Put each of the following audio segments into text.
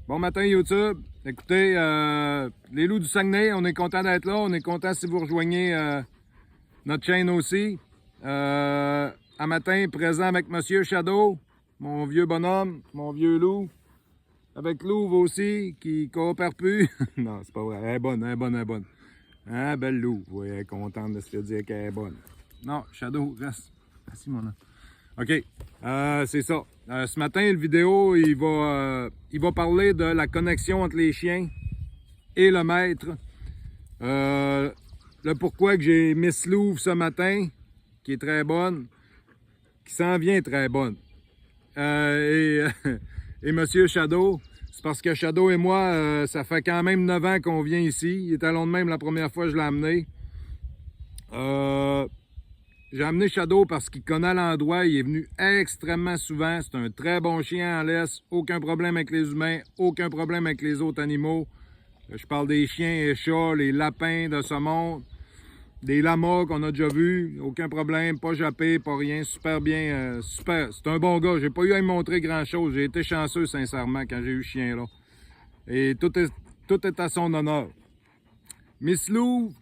Bon matin YouTube. Écoutez, les loups du Saguenay, on est content d'être là. On est content si vous rejoignez notre chaîne aussi. Un matin, présent avec Monsieur Shadow, mon vieux bonhomme, mon vieux loup. Avec Louve aussi, qui coopère plus. Non, c'est pas vrai. Elle est bonne, elle est bonne, elle est bonne. Hein, belle Louve. Oui, elle est contente de se le dire qu'elle est bonne. Non, Shadow, reste. Assis, mon homme. OK. C'est ça. Ce matin, le vidéo, il va parler de la connexion entre les chiens et le maître. Le pourquoi que j'ai Miss Louve ce matin, qui est très bonne, qui s'en vient très bonne. Et Monsieur Shadow, c'est parce que Shadow et moi, ça fait quand même 9 ans qu'on vient ici. Il était long de même la première fois que je l'ai amené. J'ai amené Shadow parce qu'il connaît l'endroit. Il est venu extrêmement souvent. C'est un très bon chien en laisse. Aucun problème avec les humains. Aucun problème avec les autres animaux. Je parle des chiens et chats, les lapins de ce monde. Des lamas qu'on a déjà vus. Aucun problème. Pas jappé, pas rien. Super bien. Super. C'est un bon gars. J'ai pas eu à lui montrer grand-chose. J'ai été chanceux, sincèrement, quand j'ai eu ce chien-là. Et tout est à son honneur. Miss Lou,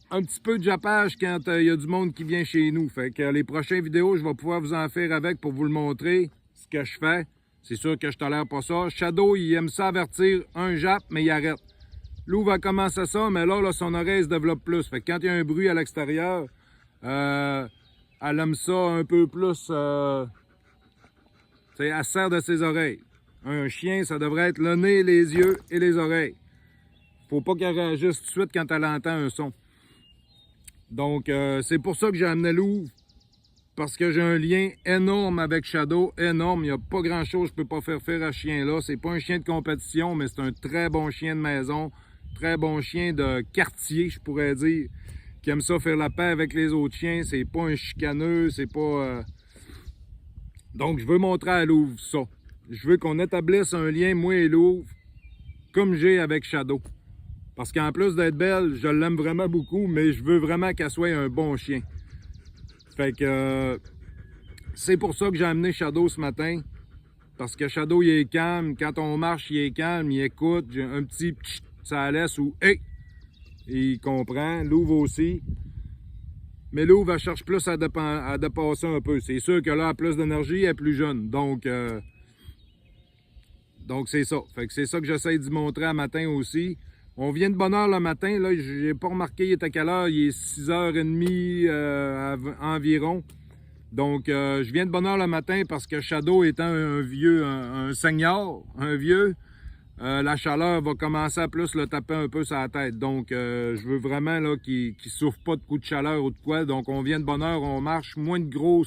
un petit peu de jappage quand il y a du monde qui vient chez nous. Fait que les prochaines vidéos, je vais pouvoir vous en faire avec pour vous le montrer, ce que je fais. C'est sûr que je tolère pas ça. Shadow, il aime ça avertir un jappe, mais il arrête. Lou va commencer ça, mais là, son oreille se développe plus. Fait que quand il y a un bruit à l'extérieur, elle aime ça un peu plus. Elle se sert de ses oreilles. Un chien, ça devrait être le nez, les yeux et les oreilles. Faut pas qu'elle réagisse tout de suite quand elle entend un son. Donc, c'est pour ça que j'ai amené Lou, parce que j'ai un lien énorme avec Shadow, énorme. Il n'y a pas grand-chose que je peux pas faire à ce chien-là. C'est pas un chien de compétition, mais c'est un très bon chien de maison, très bon chien de quartier, je pourrais dire, qui aime ça faire la paix avec les autres chiens. C'est pas un chicaneux, c'est pas... Donc, je veux montrer à Lou ça. Je veux qu'on établisse un lien, moi et Lou, comme j'ai avec Shadow. Parce qu'en plus d'être belle, je l'aime vraiment beaucoup, mais je veux vraiment qu'elle soit un bon chien. Fait que c'est pour ça que j'ai amené Shadow ce matin. Parce que Shadow, il est calme. Quand on marche, il est calme, il écoute. J'ai un petit ça laisse ou hey! Il comprend. Louve aussi. Mais Louve, elle cherche plus à dépasser un peu. C'est sûr que là, elle a plus d'énergie, elle est plus jeune. Donc c'est ça. Fait que c'est ça que j'essaie d'y montrer à matin aussi. On vient de bonne heure le matin, là, j'ai pas remarqué il est à quelle heure, il est 6h30 environ. Donc, je viens de bonne heure le matin parce que Shadow étant un vieux, un senior, un vieux, la chaleur va commencer à plus le taper un peu sur la tête. Donc, je veux vraiment là qu'il souffre pas de coups de chaleur ou de quoi. Donc, on vient de bonne heure, on marche, moins de gros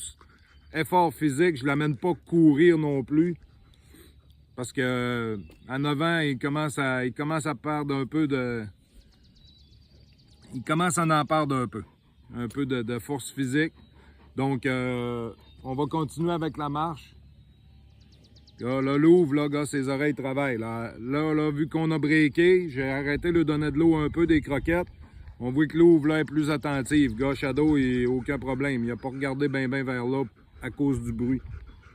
efforts physiques. Je l'amène pas courir non plus. Parce que à 9 ans, il commence à perdre un peu de... Il commence à en perdre un peu. Un peu de force physique. Donc, on va continuer avec la marche. Là, Louve, là, gars, ses oreilles travaillent. Là, vu qu'on a breaké, j'ai arrêté de lui donner de l'eau un peu, des croquettes. On voit que Louve, là, est plus attentive. Gars, Shadow, il n'a aucun problème. Il n'a pas regardé bien vers là à cause du bruit.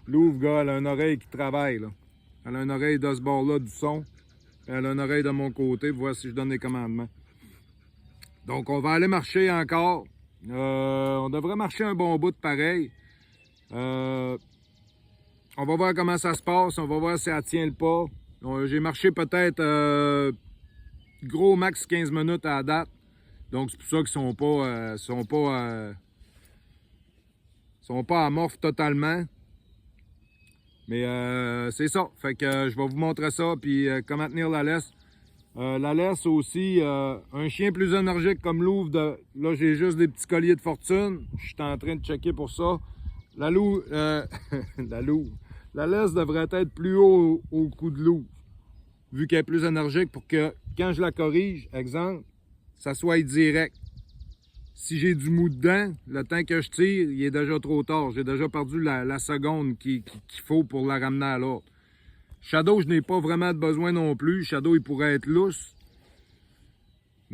Louve, gars, elle a une oreille qui travaille, là. Elle a une oreille de ce bord-là du son. Elle a une oreille de mon côté. Voici si je donne les commandements. Donc, on va aller marcher encore. On devrait marcher un bon bout de pareil. On va voir comment ça se passe. On va voir si elle tient le pas. J'ai marché peut-être gros max 15 minutes à la date. Donc, c'est pour ça qu'ils sont pas amorphes totalement. Mais c'est ça. Fait que je vais vous montrer ça, puis comment tenir la laisse. La laisse aussi, un chien plus énergique comme Louve, là j'ai juste des petits colliers de fortune. Je suis en train de checker pour ça. La Louve, la laisse devrait être plus haut au cou de Louve, vu qu'elle est plus énergique pour que quand je la corrige, exemple, ça soit direct. Si j'ai du mou dedans, le temps que je tire, il est déjà trop tard. J'ai déjà perdu la seconde qu'il faut pour la ramener à l'autre. Shadow, je n'ai pas vraiment de besoin non plus. Shadow, il pourrait être lousse.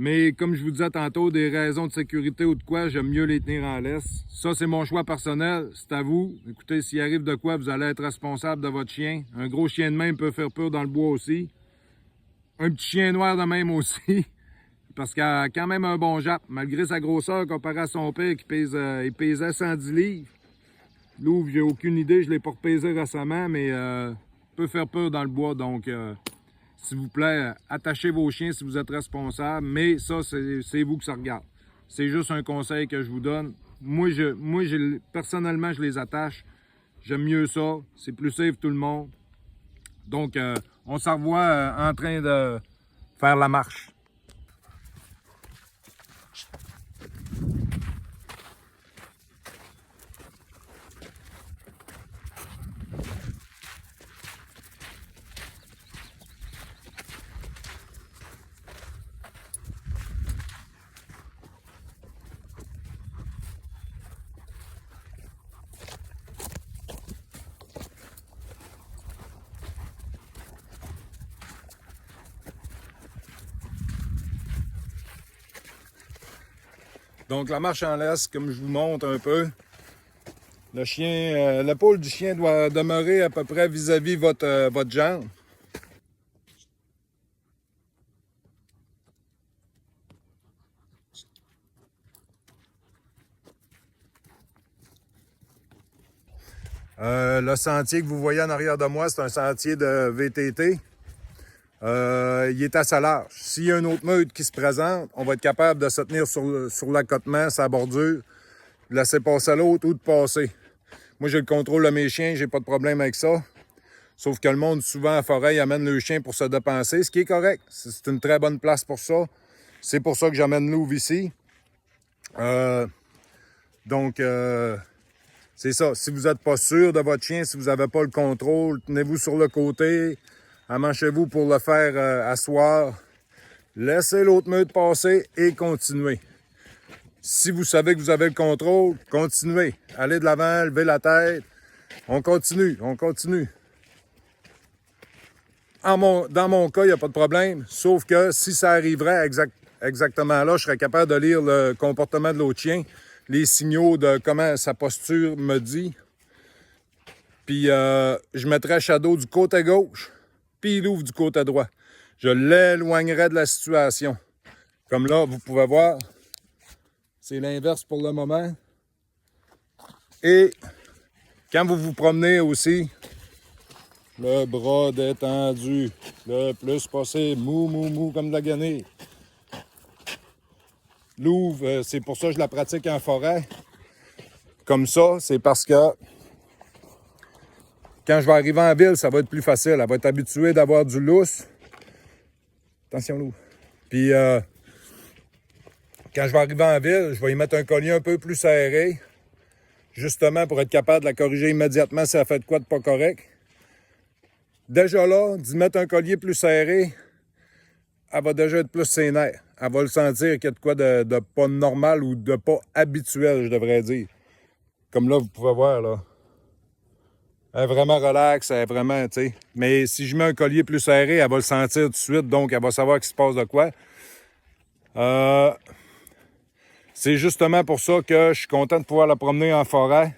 Mais comme je vous disais tantôt, des raisons de sécurité ou de quoi, j'aime mieux les tenir en laisse. Ça, c'est mon choix personnel, c'est à vous. Écoutez, s'il arrive de quoi, vous allez être responsable de votre chien. Un gros chien de même peut faire peur dans le bois aussi. Un petit chien noir de même aussi. Parce qu'il a quand même un bon jappe, malgré sa grosseur comparé à son père qui pèse, il pesait 110 livres. L'ouvre, j'ai aucune idée, je ne l'ai pas repesé récemment, mais peut faire peur dans le bois. Donc, s'il vous plaît, attachez vos chiens si vous êtes responsable, mais ça, c'est vous que ça regarde. C'est juste un conseil que je vous donne. Moi, personnellement, je les attache. J'aime mieux ça. C'est plus safe tout le monde. Donc, on se revoit en train de faire la marche. Donc la marche en laisse, comme je vous montre un peu, le chien, l'épaule du chien doit demeurer à peu près vis-à-vis votre jambe. Le sentier que vous voyez en arrière de moi, c'est un sentier de VTT. Il est assez large. S'il y a une autre meute qui se présente, on va être capable de se tenir sur l'accotement, sa bordure, de laisser passer l'autre ou de passer. Moi, j'ai le contrôle de mes chiens, j'ai pas de problème avec ça. Sauf que le monde, souvent, à forêt, amène le chien pour se dépenser, ce qui est correct. C'est une très bonne place pour ça. C'est pour ça que j'amène l'ouvre ici. Donc, c'est ça. Si vous n'êtes pas sûr de votre chien, si vous n'avez pas le contrôle, tenez-vous sur le côté, amanchez-vous pour le faire asseoir. Laissez l'autre meute passer et continuez. Si vous savez que vous avez le contrôle, continuez. Allez de l'avant, levez la tête. On continue, on continue. Dans mon cas, il n'y a pas de problème. Sauf que si ça arriverait exactement là, je serais capable de lire le comportement de l'autre chien, les signaux de comment sa posture me dit. Puis je mettrais Shadow du côté gauche, puis il ouvre du côté droit. Je l'éloignerais de la situation. Comme là, vous pouvez voir, c'est l'inverse pour le moment. Et quand vous vous promenez aussi, le bras détendu, le plus possible, mou, comme de la guenille. L'ouvre, c'est pour ça que je la pratique en forêt. Comme ça, c'est parce que quand je vais arriver en ville, ça va être plus facile. Elle va être habituée d'avoir du lousse. Attention, l'ouvre. Puis, quand je vais arriver en ville, je vais y mettre un collier un peu plus serré, justement pour être capable de la corriger immédiatement si elle fait de quoi de pas correct. Déjà là, d'y mettre un collier plus serré, elle va déjà être plus sénère. Elle va le sentir qu'il y a de quoi de pas normal ou de pas habituel, je devrais dire. Comme là, vous pouvez voir, là. Elle est vraiment relaxe, elle est vraiment, tu sais. Mais si je mets un collier plus serré, elle va le sentir tout de suite, donc elle va savoir qu'il se passe de quoi. C'est justement pour ça que je suis content de pouvoir la promener en forêt.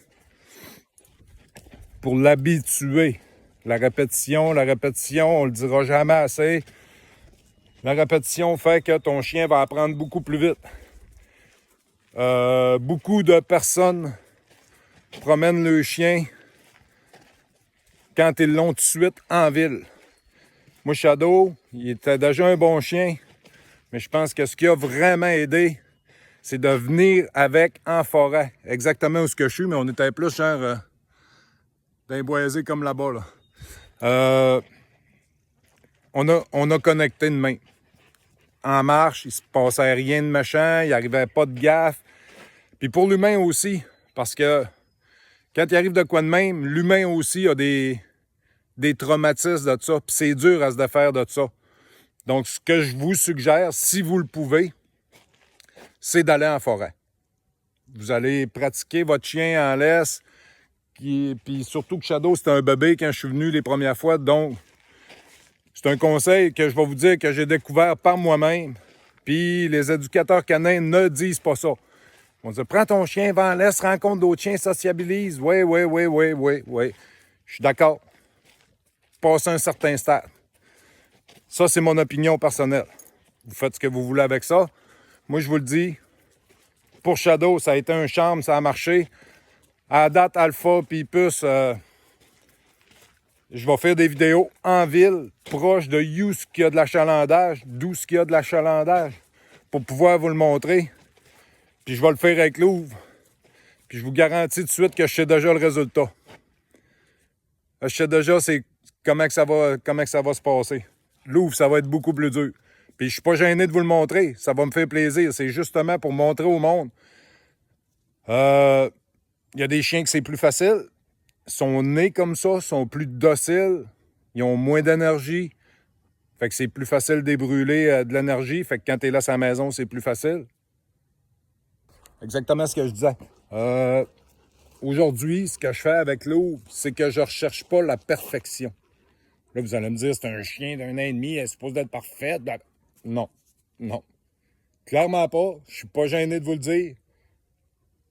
Pour l'habituer. La répétition, on le dira jamais assez. La répétition fait que ton chien va apprendre beaucoup plus vite. Beaucoup de personnes promènent le chien quand ils l'ont tout de suite en ville. Moi, Shadow, il était déjà un bon chien, mais je pense que ce qui a vraiment aidé, c'est de venir avec en forêt. Exactement où je suis, mais on était plus genre d'un boisé comme là-bas. Là. On a connecté de main. En marche, il se passait rien de méchant, il n'arrivait pas de gaffe. Puis pour l'humain aussi, parce que quand il arrive de quoi de même, l'humain aussi a des traumatismes de ça, puis c'est dur à se défaire de ça. Donc, ce que je vous suggère, si vous le pouvez, c'est d'aller en forêt. Vous allez pratiquer votre chien en laisse, puis surtout que Shadow, c'était un bébé quand je suis venu les premières fois, donc c'est un conseil que je vais vous dire que j'ai découvert par moi-même. Puis les éducateurs canins ne disent pas ça. On dit, prends ton chien, va en laisse, rencontre d'autres chiens, sociabilise. Oui. Je suis d'accord. Passer un certain stade. Ça, c'est mon opinion personnelle. Vous faites ce que vous voulez avec ça. Moi, je vous le dis, pour Shadow, ça a été un charme, ça a marché. À date, Alpha puis Puce, je vais faire des vidéos en ville, proche de où ce qu'il y a de l'achalandage, d'où ce qu'il y a de l'achalandage, pour pouvoir vous le montrer. Puis je vais le faire avec Louvre. Puis je vous garantis tout de suite que je sais déjà le résultat. Je sais déjà c'est comment que ça va se passer. Louvre, ça va être beaucoup plus dur. Puis je suis pas gêné de vous le montrer. Ça va me faire plaisir. C'est justement pour montrer au monde. Il y a des chiens que c'est plus facile. Ils sont nés comme ça, sont plus dociles. Ils ont moins d'énergie. Fait que c'est plus facile de brûler de l'énergie. Fait que quand tu es là à la maison, c'est plus facile. Exactement ce que je disais. Aujourd'hui, ce que je fais avec Louvre, c'est que je ne recherche pas la perfection. Là, vous allez me dire, c'est un chien d'un an et demi, elle est supposée d'être parfaite. Non. Clairement pas. Je suis pas gêné de vous le dire.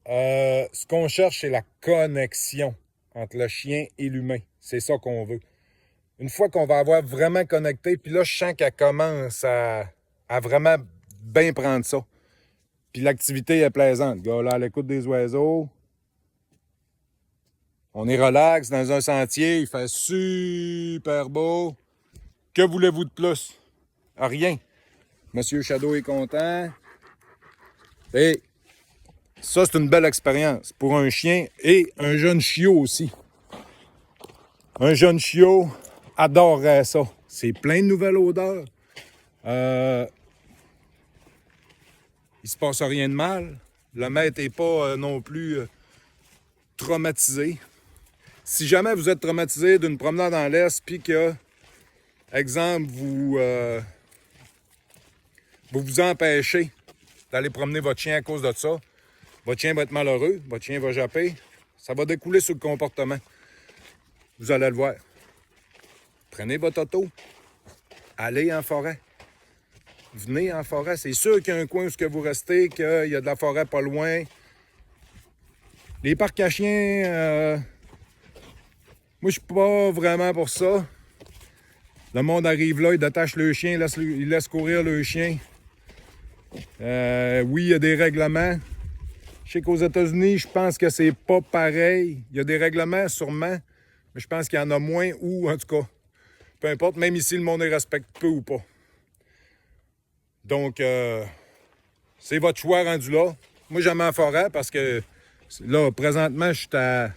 Ce qu'on cherche, c'est la connexion entre le chien et l'humain. C'est ça qu'on veut. Une fois qu'on va avoir vraiment connecté, puis là, je sens qu'elle commence à vraiment bien prendre ça. Puis l'activité est plaisante. Le gars, là, à l'écoute des oiseaux. On est relax dans un sentier, il fait super beau. Que voulez-vous de plus? Rien. Monsieur Shadow est content. Et ça, c'est une belle expérience pour un chien et un jeune chiot aussi. Un jeune chiot adorerait ça. C'est plein de nouvelles odeurs. Il se passe rien de mal. Le maître n'est pas non plus traumatisé. Si jamais vous êtes traumatisé d'une promenade dans l'Est, puis que, exemple, vous vous empêchez d'aller promener votre chien à cause de ça, votre chien va être malheureux, votre chien va japper, ça va découler sur le comportement. Vous allez le voir. Prenez votre auto, allez en forêt. Venez en forêt. C'est sûr qu'il y a un coin où vous restez, qu'il y a de la forêt pas loin. Les parcs à chiens, moi, je suis pas vraiment pour ça. Le monde arrive là, il détache le chien, il laisse courir le chien. Oui, il y a des règlements. Je sais qu'aux États-Unis, je pense que c'est pas pareil. Il y a des règlements, sûrement, mais je pense qu'il y en a moins ou, en tout cas, peu importe, même ici, le monde les respecte peu ou pas. Donc, c'est votre choix rendu là. Moi, j'aime en forêt parce que là, présentement, je suis à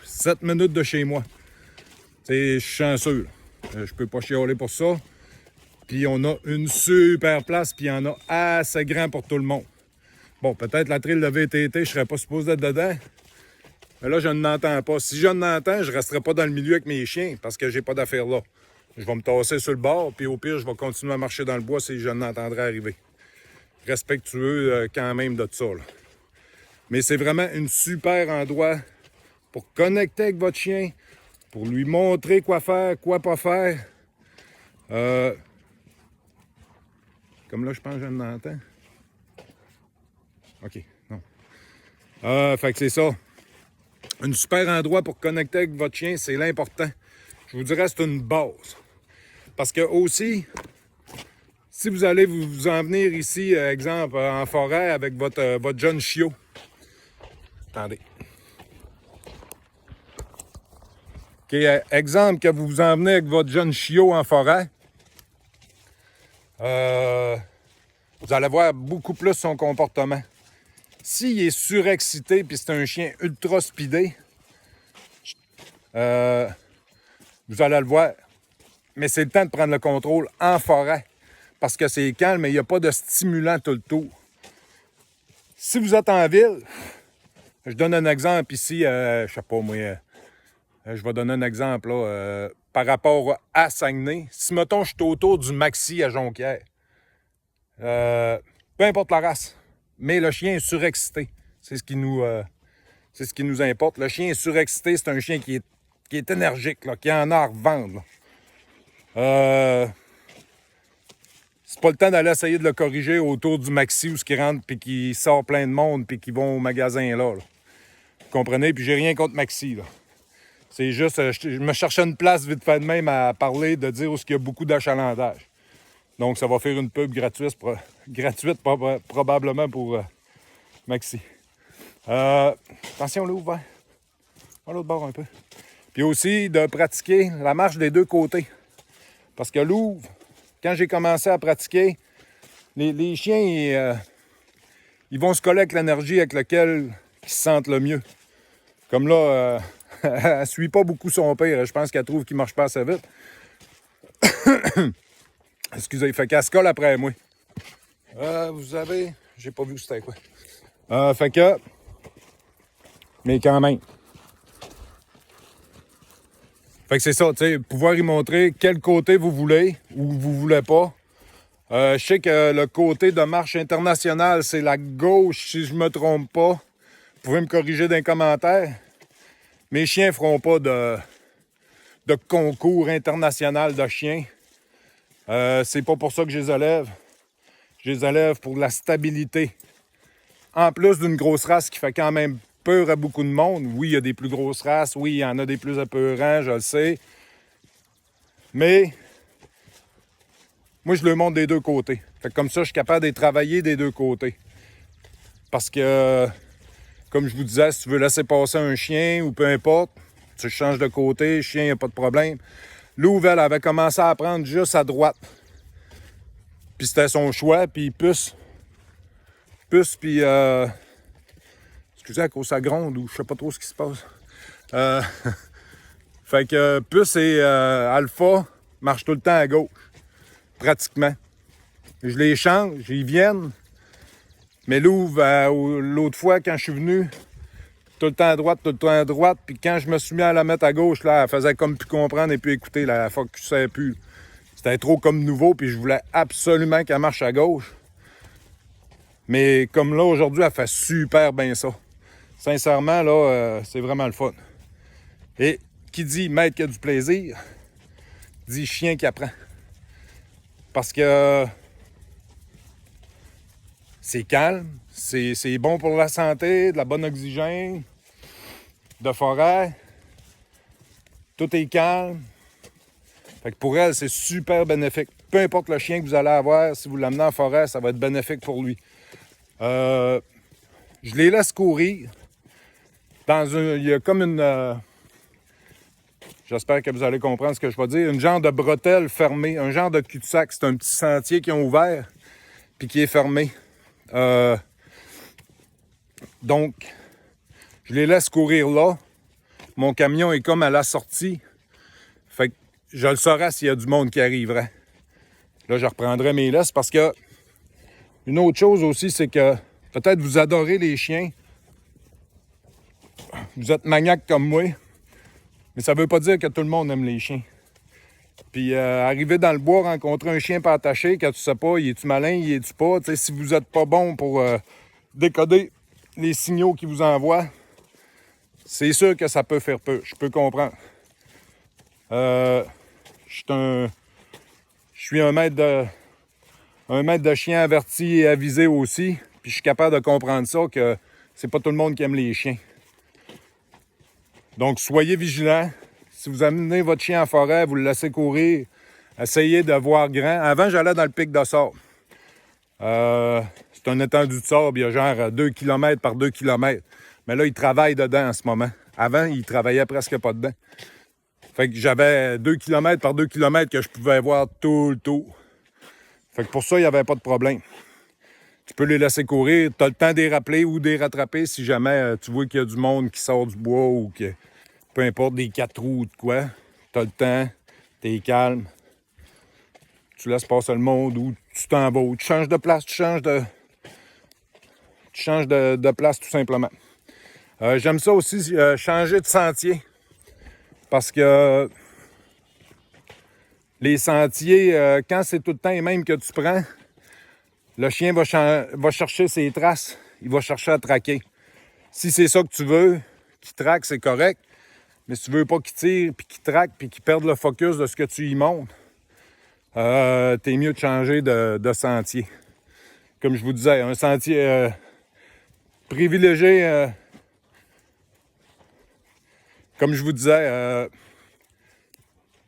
7 minutes de chez moi. Je suis chanceux. Je peux pas chialer pour ça. Puis on a une super place, puis il y en a assez grand pour tout le monde. Bon, peut-être la trille de VTT, je serais pas supposé être dedans. Mais là, je n'entends pas. Si je n'entends, je resterai pas dans le milieu avec mes chiens parce que j'ai pas d'affaires là. Je vais me tasser sur le bord, puis au pire, je vais continuer à marcher dans le bois si je n'entendrai arriver. Respectueux quand même de ça, là. Mais c'est vraiment un super endroit pour connecter avec votre chien, pour lui montrer quoi faire, quoi pas faire. Comme là, je pense que je l'entends. OK, non. Fait que c'est ça. Un super endroit pour connecter avec votre chien, c'est l'important. Je vous dirais, c'est une base. Parce que aussi, si vous allez vous en venir ici, exemple, en forêt avec votre jeune chiot. Attendez. OK, exemple que vous vous en venez avec votre jeune chiot en forêt. Vous allez voir beaucoup plus son comportement. S'il est surexcité puis c'est un chien ultra speedé, vous allez le voir. Mais c'est le temps de prendre le contrôle en forêt parce que c'est calme et il n'y a pas de stimulant tout le tour. Si vous êtes en ville, je donne un exemple ici, je sais pas moi, je vais donner un exemple là, par rapport à Saguenay. Si, mettons, je suis autour du Maxi à Jonquière, peu importe la race, mais le chien est surexcité. C'est ce qui nous importe. Le chien est surexcité, c'est un chien qui est énergique, là, qui en a à revendre. c'est pas le temps d'aller essayer de le corriger autour du maxi où ce qui rentre puis qui sort plein de monde puis qui vont au magasin là. Vous comprenez? Puis j'ai rien contre maxi, là. C'est juste, je me cherchais une place vite fait de même à parler, de dire où il y a beaucoup d'achalandage. Donc, ça va faire une pub gratuite probablement pour maxi. Attention, là, ouvert. À l'autre bord un peu. Puis aussi, de pratiquer la marche des deux côtés. Parce que Louvre, quand j'ai commencé à pratiquer, les chiens, ils vont se coller avec l'énergie avec laquelle ils se sentent le mieux. Comme là, elle ne suit pas beaucoup son père. Je pense qu'elle trouve qu'il ne marche pas assez vite. Excusez, fait qu'elle se colle après moi. Vous avez... J'ai pas vu c'était quoi. Fait que... Mais quand même. Fait que c'est ça, tu sais, pouvoir y montrer quel côté vous voulez ou vous voulez pas. Je sais que le côté de marche internationale, c'est la gauche, si je me trompe pas. Vous pouvez me corriger dans les commentaires. Mes chiens ne feront pas de concours international de chiens. C'est pas pour ça que je les élève. Je les élève pour de la stabilité. En plus d'une grosse race qui fait quand même peur à beaucoup de monde. Oui, il y a des plus grosses races. Oui, il y en a des plus apeurants, je le sais. Mais moi, je le montre des deux côtés. Fait que comme ça, je suis capable de travailler des deux côtés. Parce que, comme je vous disais, si tu veux laisser passer un chien ou peu importe, tu changes de côté, le chien, il n'y a pas de problème. Louve, elle avait commencé à prendre juste à droite. Puis c'était son choix, puis puce, puis... excusez, à cause ça gronde ou je sais pas trop ce qui se passe. Fait que puce et alpha marchent tout le temps à gauche, pratiquement. Je les change, ils viennent. Mais Louve, l'autre fois, quand je suis venu, tout le temps à droite, tout le temps à droite. Puis quand je me suis mis à la mettre à gauche, là, elle faisait comme plus comprendre et plus écouter. Là, elle focusait plus. C'était trop comme nouveau, puis je voulais absolument qu'elle marche à gauche. Mais comme là, aujourd'hui, elle fait super bien ça. Sincèrement, là, c'est vraiment le fun. Et qui dit maître qui a du plaisir, dit chien qui apprend. Parce que c'est calme, c'est bon pour la santé, de la bonne oxygène, de forêt. Tout est calme. Fait que pour elle, c'est super bénéfique. Peu importe le chien que vous allez avoir, si vous l'amenez en forêt, ça va être bénéfique pour lui. Je les laisse courir. Il y a comme une... j'espère que vous allez comprendre ce que je vais dire. Une genre de bretelle fermée, un genre de cul-de-sac. C'est un petit sentier qu'ils ont ouvert puis qui est fermé. Donc, je les laisse courir là. Mon camion est comme à la sortie. Fait que je le saurais s'il y a du monde qui arriverait. Là, je reprendrai mes laisses parce que une autre chose aussi, c'est que peut-être vous adorez les chiens. Vous êtes maniaque comme moi. Mais ça veut pas dire que tout le monde aime les chiens. Puis arriver dans le bois, rencontrer un chien pas attaché, que tu sais pas, il est-tu malin, il est-tu pas. T'sais, si vous êtes pas bon pour décoder les signaux qu'il vous envoie, c'est sûr que ça peut faire peur. Je peux comprendre. Je suis un maître de chien averti et avisé aussi. Puis je suis capable de comprendre ça, que c'est pas tout le monde qui aime les chiens. Donc, soyez vigilants. Si vous amenez votre chien en forêt, vous le laissez courir, essayez de voir grand. Avant, j'allais dans le pic de sable. C'est un étendue de sable, il y a genre 2 km par 2 km. Mais là, il travaille dedans en ce moment. Avant, il travaillait presque pas dedans. Fait que j'avais 2 km par 2 km que je pouvais voir tout le tour. Fait que pour ça, il n'y avait pas de problème. Tu peux les laisser courir. Tu as le temps de les rappeler ou de les rattraper si jamais tu vois qu'il y a du monde qui sort du bois ou que peu importe, des 4 roues ou de quoi. Tu as le temps, tu es calme. Tu laisses passer le monde ou tu t'en vas ou tu changes de place, tu changes de place tout simplement. J'aime ça aussi, changer de sentier. Parce que les sentiers, quand c'est tout le temps les mêmes que tu prends, le chien va chercher ses traces. Il va chercher à traquer. Si c'est ça que tu veux, qu'il traque, c'est correct. Mais si tu veux pas qu'il tire, puis qu'il traque, puis qu'il perde le focus de ce que tu y montres, t'es mieux de changer de sentier. Comme je vous disais, un sentier privilégié, comme je vous disais,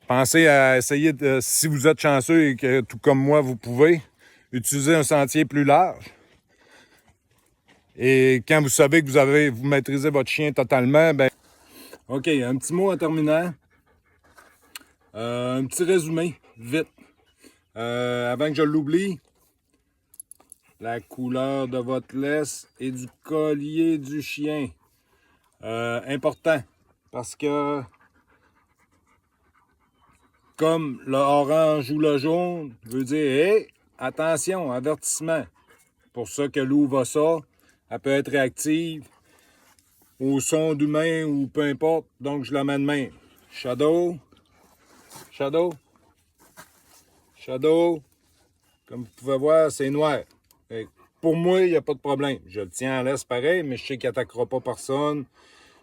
pensez à essayer, si vous êtes chanceux et que tout comme moi, vous pouvez, utiliser un sentier plus large. Et quand vous savez que vous maîtrisez votre chien totalement, ben... OK, un petit mot en terminant. Un petit résumé, vite. Avant que je l'oublie, la couleur de votre laisse et du collier du chien. Important, parce que comme le orange ou le jaune veut dire « Hey, attention, avertissement ». Pour ça que Lou va ça, elle peut être réactive au son d'humain ou peu importe, donc je la mets de même. Shadow, shadow, shadow. Comme vous pouvez voir, c'est noir. Et pour moi, il n'y a pas de problème. Je le tiens à l'aise pareil, mais je sais qu'il n'attaquera pas personne.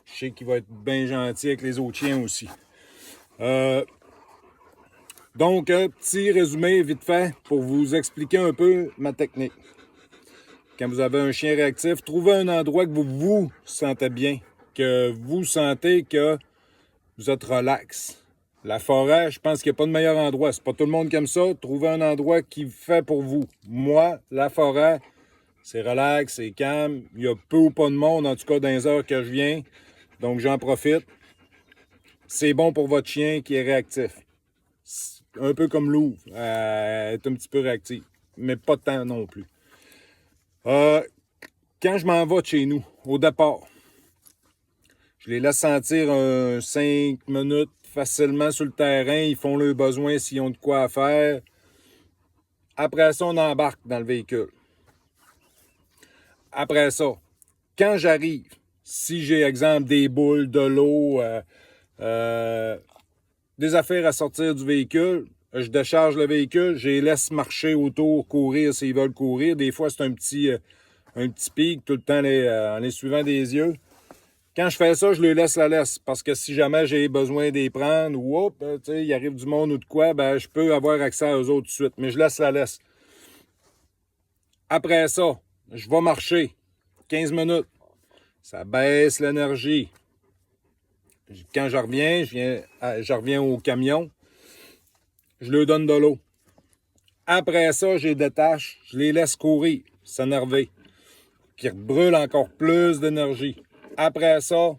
Je sais qu'il va être bien gentil avec les autres chiens aussi. Donc, petit résumé vite fait pour vous expliquer un peu ma technique. Quand vous avez un chien réactif, trouvez un endroit que vous sentez bien, que vous sentez que vous êtes relax. La forêt, je pense qu'il n'y a pas de meilleur endroit. C'est pas tout le monde qui aime ça. Trouvez un endroit qui fait pour vous. Moi, la forêt, c'est relax, c'est calme. Il y a peu ou pas de monde, en tout cas dans les heures que je viens. Donc, j'en profite. C'est bon pour votre chien qui est réactif. Un peu comme Lou, elle est un petit peu réactive, mais pas tant non plus. Quand je m'en vais de chez nous, au départ, je les laisse sentir 5 minutes facilement sur le terrain. Ils font leurs besoins s'ils ont de quoi à faire. Après ça, on embarque dans le véhicule. Après ça, quand j'arrive, si j'ai, exemple, des boules, de l'eau, des affaires à sortir du véhicule, je décharge le véhicule, je les laisse marcher autour, courir s'ils veulent courir. Des fois, c'est un petit pic, tout le temps en les suivant des yeux. Quand je fais ça, je les laisse la laisse, parce que si jamais j'ai besoin d'y prendre ou il arrive du monde ou de quoi, ben je peux avoir accès à eux autres tout de suite, mais je laisse la laisse. Après ça, je vais marcher 15 minutes. Ça baisse l'énergie. Quand je reviens au camion, je leur donne de l'eau. Après ça, je les détache, je les laisse courir, s'énerver, qui brûlent encore plus d'énergie. Après ça,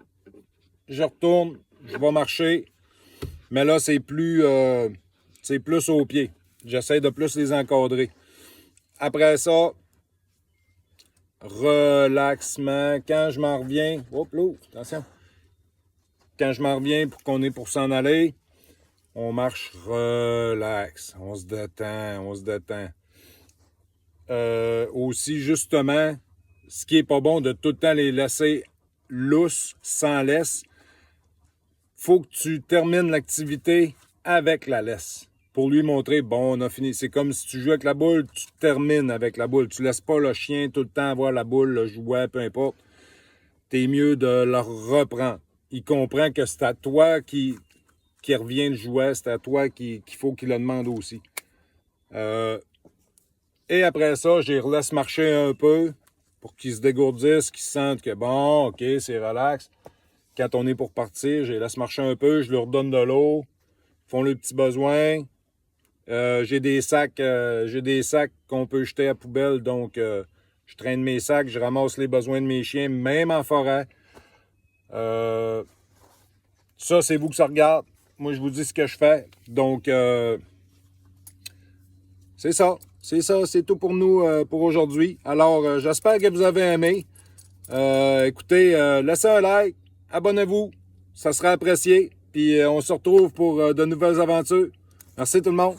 je retourne, je vais marcher, mais là, c'est plus au pied. J'essaie de plus les encadrer. Après ça, relaxement. Quand je m'en reviens, attention. Quand je m'en reviens pour s'en aller, on marche relax, on se détend. Aussi, justement, ce qui est pas bon de tout le temps les laisser lousses, sans laisse, faut que tu termines l'activité avec la laisse. Pour lui montrer, bon, on a fini. C'est comme si tu joues avec la boule, tu termines avec la boule. Tu laisses pas le chien tout le temps avoir la boule, le jouet, peu importe. T'es mieux de le reprendre. Il comprend que c'est à toi qui revient le jouet, c'est à toi qu'il faut qu'il le demande aussi. Et après ça, je les relaisse marcher un peu pour qu'ils se dégourdissent, qu'ils sentent que bon, OK, c'est relax. Quand on est pour partir, je les laisse marcher un peu, je leur donne de l'eau, ils font leurs petits besoins. J'ai des sacs qu'on peut jeter à la poubelle, donc je traîne mes sacs, je ramasse les besoins de mes chiens, même en forêt. Ça, c'est vous que ça regarde. Moi, je vous dis ce que je fais. Donc, c'est ça. C'est tout pour nous pour aujourd'hui. Alors, j'espère que vous avez aimé. Écoutez, laissez un like, abonnez-vous, ça sera apprécié. Puis on se retrouve pour de nouvelles aventures. Merci tout le monde.